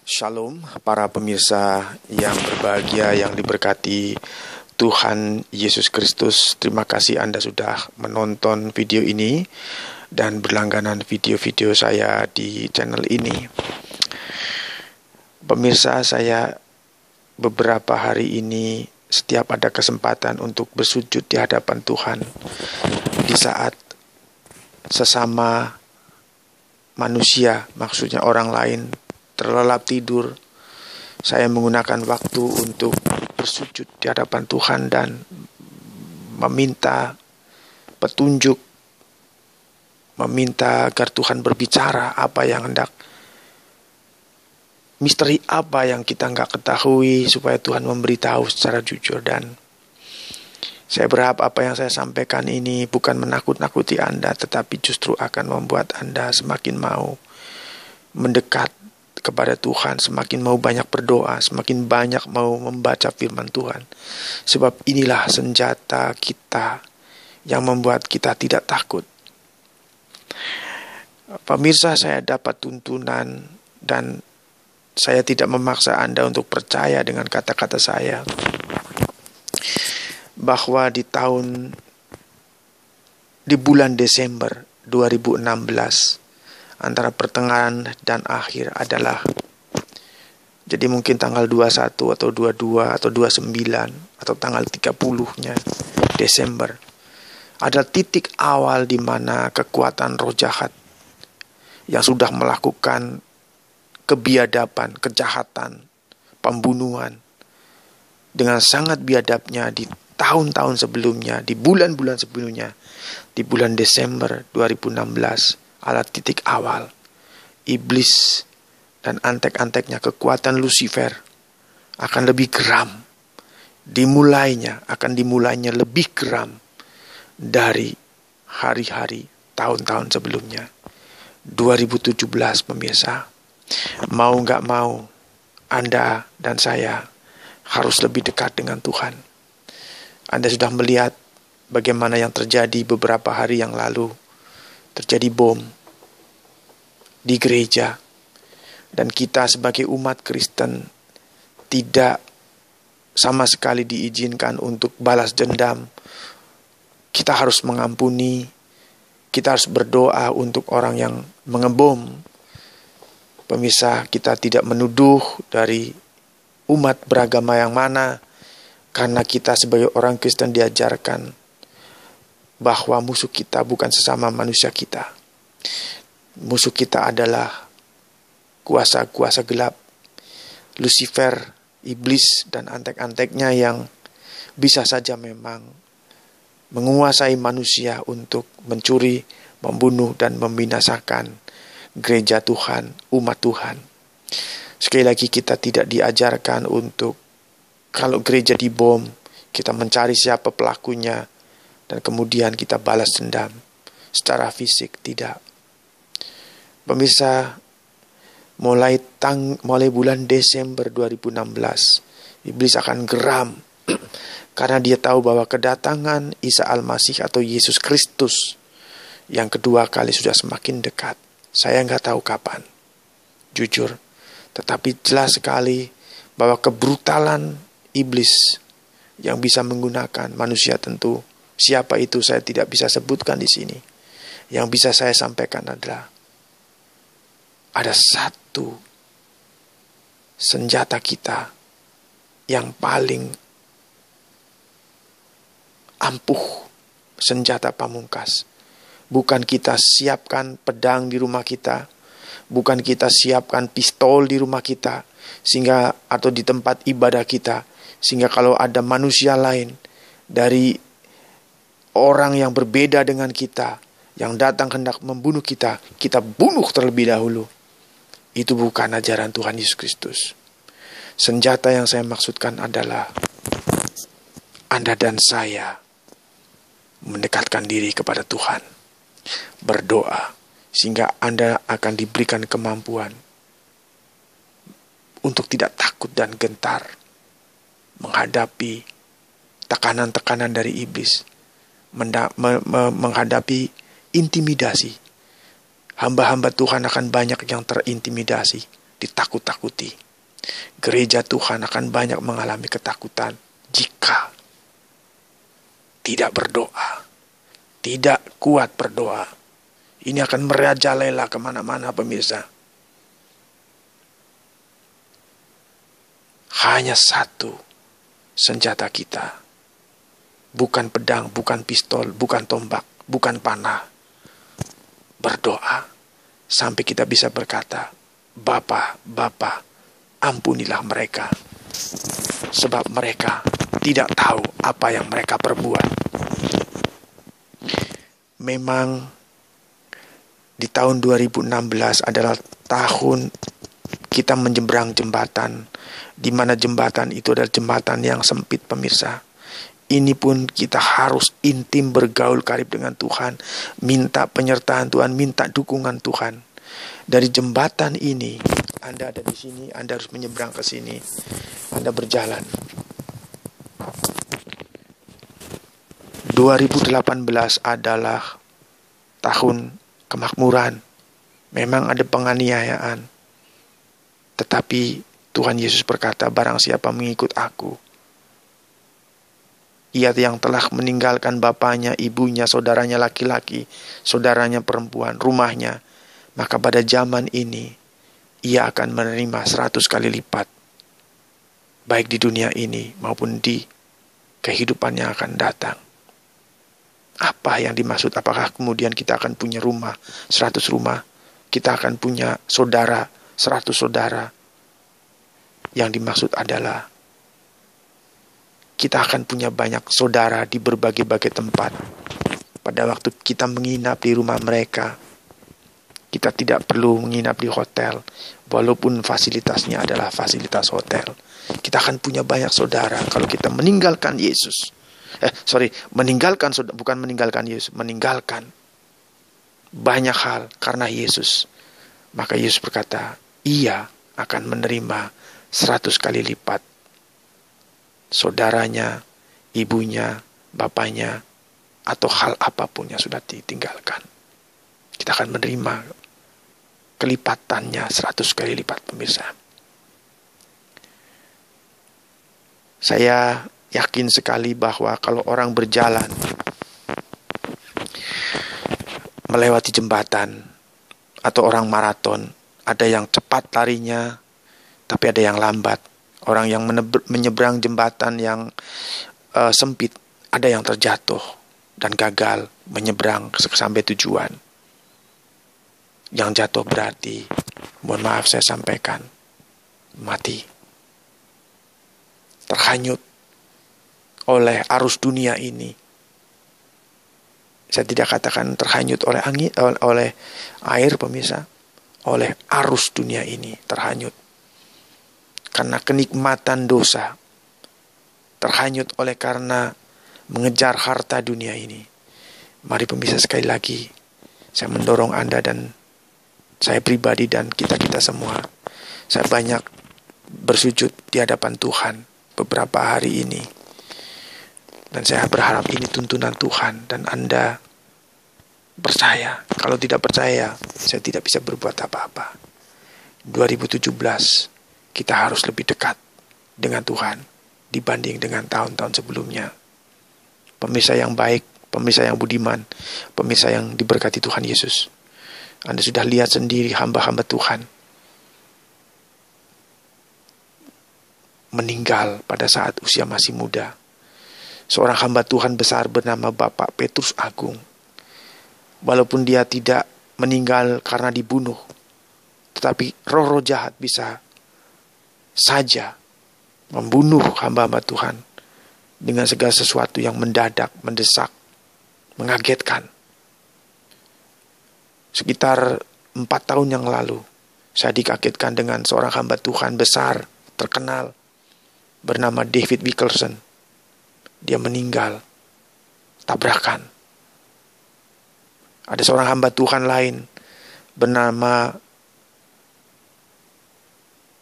Shalom para pemirsa yang berbahagia, yang diberkati Tuhan Yesus Kristus. Terima kasih Anda sudah menonton video ini dan berlangganan video-video saya di channel ini. Pemirsa, saya beberapa hari ini setiap ada kesempatan untuk bersujud di hadapan Tuhan, di saat sesama manusia, maksudnya orang lain, terlelap tidur, saya menggunakan waktu untuk bersujud di hadapan Tuhan dan meminta petunjuk, meminta agar Tuhan berbicara apa yang hendak, misteri apa yang kita nggak ketahui, supaya Tuhan memberitahu secara jujur. Dan saya berharap apa yang saya sampaikan ini bukan menakut-nakuti Anda, tetapi justru akan membuat Anda semakin mau mendekat kepada Tuhan, semakin mau banyak berdoa, semakin banyak mau membaca firman Tuhan. Sebab inilah senjata kita yang membuat kita tidak takut. Pemirsa, saya dapat tuntunan dan saya tidak memaksa Anda untuk percaya dengan kata-kata saya, bahwa di bulan Desember 2016, antara pertengahan dan akhir adalah, jadi mungkin tanggal 21 atau 22 atau 29 atau tanggal 30-nya Desember, ada titik awal di mana kekuatan roh jahat yang sudah melakukan kebiadaban, kejahatan, pembunuhan dengan sangat biadabnya di tahun-tahun sebelumnya, di bulan-bulan sebelumnya, di bulan Desember 2016, adalah titik awal iblis dan antek-anteknya, kekuatan Lucifer akan lebih geram. Akan dimulainya lebih geram dari hari-hari tahun-tahun sebelumnya. 2017, pemirsa, mau gak mau, Anda dan saya harus lebih dekat dengan Tuhan. Anda sudah melihat bagaimana yang terjadi beberapa hari yang lalu. Terjadi bom di gereja, dan kita sebagai umat Kristen tidak sama sekali diizinkan untuk balas dendam. Kita harus mengampuni, kita harus berdoa untuk orang yang mengebom. Pemirsa, kita tidak menuduh dari umat beragama yang mana, karena kita sebagai orang Kristen diajarkan bahwa musuh kita bukan sesama manusia kita. Musuh kita adalah kuasa-kuasa gelap, Lucifer, iblis, dan antek-anteknya yang bisa saja memang menguasai manusia untuk mencuri, membunuh, dan membinasakan gereja Tuhan, umat Tuhan. Sekali lagi, kita tidak diajarkan untuk kalau gereja dibom, kita mencari siapa pelakunya dan kemudian kita balas dendam secara fisik. Tidak. Pemirsa, mulai bulan Desember 2016, iblis akan geram karena dia tahu bahwa kedatangan Isa Al-Masih atau Yesus Kristus yang kedua kali sudah semakin dekat. Saya nggak tahu kapan, jujur, tetapi jelas sekali bahwa kebrutalan iblis yang bisa menggunakan manusia, tentu siapa itu saya tidak bisa sebutkan di sini. Yang bisa saya sampaikan adalah ada satu senjata kita yang paling ampuh, senjata pamungkas. Bukan kita siapkan pedang di rumah kita, bukan kita siapkan pistol di rumah kita, sehingga atau di tempat ibadah kita, sehingga kalau ada manusia lain dari orang yang berbeda dengan kita, yang datang hendak membunuh kita, kita bunuh terlebih dahulu. Itu bukan ajaran Tuhan Yesus Kristus. Senjata yang saya maksudkan adalah Anda dan saya mendekatkan diri kepada Tuhan, berdoa, sehingga Anda akan diberikan kemampuan untuk tidak takut dan gentar menghadapi tekanan-tekanan dari iblis, menghadapi intimidasi. Hamba-hamba Tuhan akan banyak yang terintimidasi ditakut-takuti. Gereja Tuhan akan banyak mengalami ketakutan jika tidak berdoa, tidak kuat berdoa. Ini akan merajalela kemana-mana pemirsa. Hanya satu senjata kita. Bukan pedang, bukan pistol, bukan tombak, bukan panah. Berdoa sampai kita bisa berkata, Bapa, Bapa, ampunilah mereka. Sebab mereka tidak tahu apa yang mereka perbuat. Memang di tahun 2016 adalah tahun kita menyeberang jembatan, di mana jembatan itu adalah jembatan yang sempit pemirsa. Ini pun kita harus intim bergaul karib dengan Tuhan, minta penyertaan Tuhan, minta dukungan Tuhan. Dari jembatan ini, Anda ada di sini, Anda harus menyeberang ke sini, Anda berjalan. 2018 adalah tahun kemakmuran. Memang ada penganiayaan. Tetapi Tuhan Yesus berkata, barang siapa mengikut aku, ia yang telah meninggalkan bapaknya, ibunya, saudaranya laki-laki, saudaranya perempuan, rumahnya, maka pada zaman ini, ia akan menerima 100 kali lipat. Baik di dunia ini maupun di kehidupan yang akan datang. Apa yang dimaksud? Apakah kemudian kita akan punya rumah, 100 rumah? Kita akan punya saudara, 100 saudara? Yang dimaksud adalah kita akan punya banyak saudara di berbagai-bagai tempat. Pada waktu kita menginap di rumah mereka, kita tidak perlu menginap di hotel, walaupun fasilitasnya adalah fasilitas hotel. Kita akan punya banyak saudara kalau kita meninggalkan Yesus. Bukan meninggalkan Yesus, meninggalkan banyak hal karena Yesus. Maka Yesus berkata, ia akan menerima 100 kali lipat. Saudaranya, ibunya, bapaknya, atau hal apapun yang sudah ditinggalkan. Kita akan menerima kelipatannya 100 kali lipat pemirsa. Saya yakin sekali bahwa kalau orang berjalan melewati jembatan atau orang maraton, ada yang cepat larinya, tapi ada yang lambat. Orang yang menyeberang jembatan yang sempit, ada yang terjatuh dan gagal menyeberang sampai tujuan. Yang jatuh berarti, mohon maaf saya sampaikan, mati. Terhanyut oleh arus dunia ini. Saya tidak katakan terhanyut oleh angin, oleh air pemirsa, oleh arus dunia ini terhanyut. Karena kenikmatan dosa, terhanyut oleh karena mengejar harta dunia ini. Mari pemirsa, sekali lagi saya mendorong Anda dan saya pribadi dan kita semua. Saya banyak bersujud di hadapan Tuhan beberapa hari ini. Dan saya berharap ini tuntunan Tuhan dan Anda percaya. Kalau tidak percaya, saya tidak bisa berbuat apa-apa. 2017 kita harus lebih dekat dengan Tuhan dibanding dengan tahun-tahun sebelumnya. Pemirsa yang baik, pemirsa yang budiman, pemirsa yang diberkati Tuhan Yesus. Anda sudah lihat sendiri hamba-hamba Tuhan meninggal pada saat usia masih muda. Seorang hamba Tuhan besar bernama Bapak Petrus Agung. Walaupun dia tidak meninggal karena dibunuh, tetapi roh-roh jahat bisa saja membunuh hamba-hamba Tuhan dengan segala sesuatu yang mendadak, mendesak, mengagetkan. Sekitar 4 tahun yang lalu, saya dikagetkan dengan seorang hamba Tuhan besar, terkenal, bernama David Wilkerson. Dia meninggal, tabrakan. Ada seorang hamba Tuhan lain, bernama,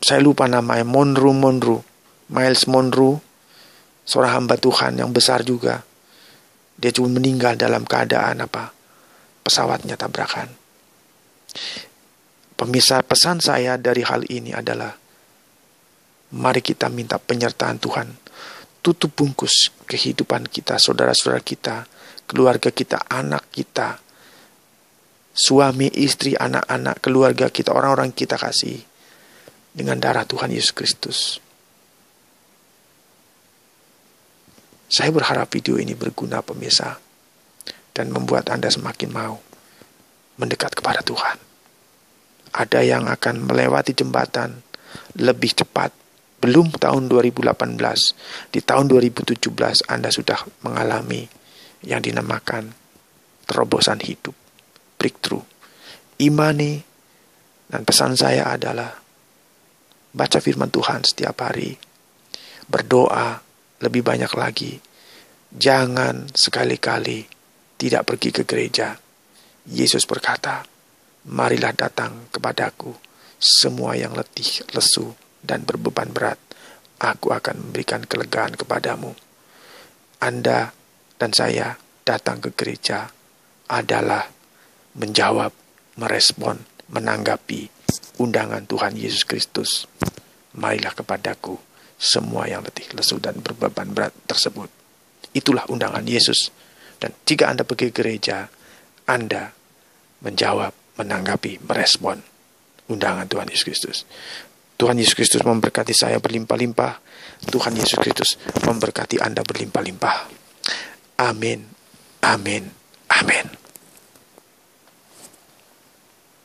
saya lupa namanya, Miles Monroe, seorang hamba Tuhan yang besar juga. Dia cuma meninggal dalam keadaan pesawatnya tabrakan. Pemirsa, pesan saya dari hal ini adalah, mari kita minta penyertaan Tuhan. Tutup bungkus kehidupan kita, saudara-saudara kita, keluarga kita, anak kita, suami, istri, anak-anak, keluarga kita, orang-orang kita kasih, dengan darah Tuhan Yesus Kristus. Saya berharap video ini berguna, pemirsa, dan membuat Anda semakin mau mendekat kepada Tuhan. Ada yang akan melewati jembatan lebih cepat. Belum tahun 2018, di tahun 2017 Anda sudah mengalami yang dinamakan terobosan hidup, breakthrough. Imani, dan pesan saya adalah, baca firman Tuhan setiap hari, berdoa lebih banyak lagi. Jangan sekali-kali tidak pergi ke gereja. Yesus berkata, marilah datang kepadaku, semua yang letih, lesu, dan berbeban berat, aku akan memberikan kelegaan kepadamu. Anda dan saya datang ke gereja adalah menjawab, merespon, menanggapi undangan Tuhan Yesus Kristus. Marilah kepadaku, semua yang letih, lesu, dan berbeban berat tersebut. Itulah undangan Yesus. Dan jika Anda pergi ke gereja, Anda menjawab, menanggapi, merespon undangan Tuhan Yesus Kristus. Tuhan Yesus Kristus memberkati saya berlimpah-limpah. Tuhan Yesus Kristus memberkati Anda berlimpah-limpah. Amin. Amin. Amin.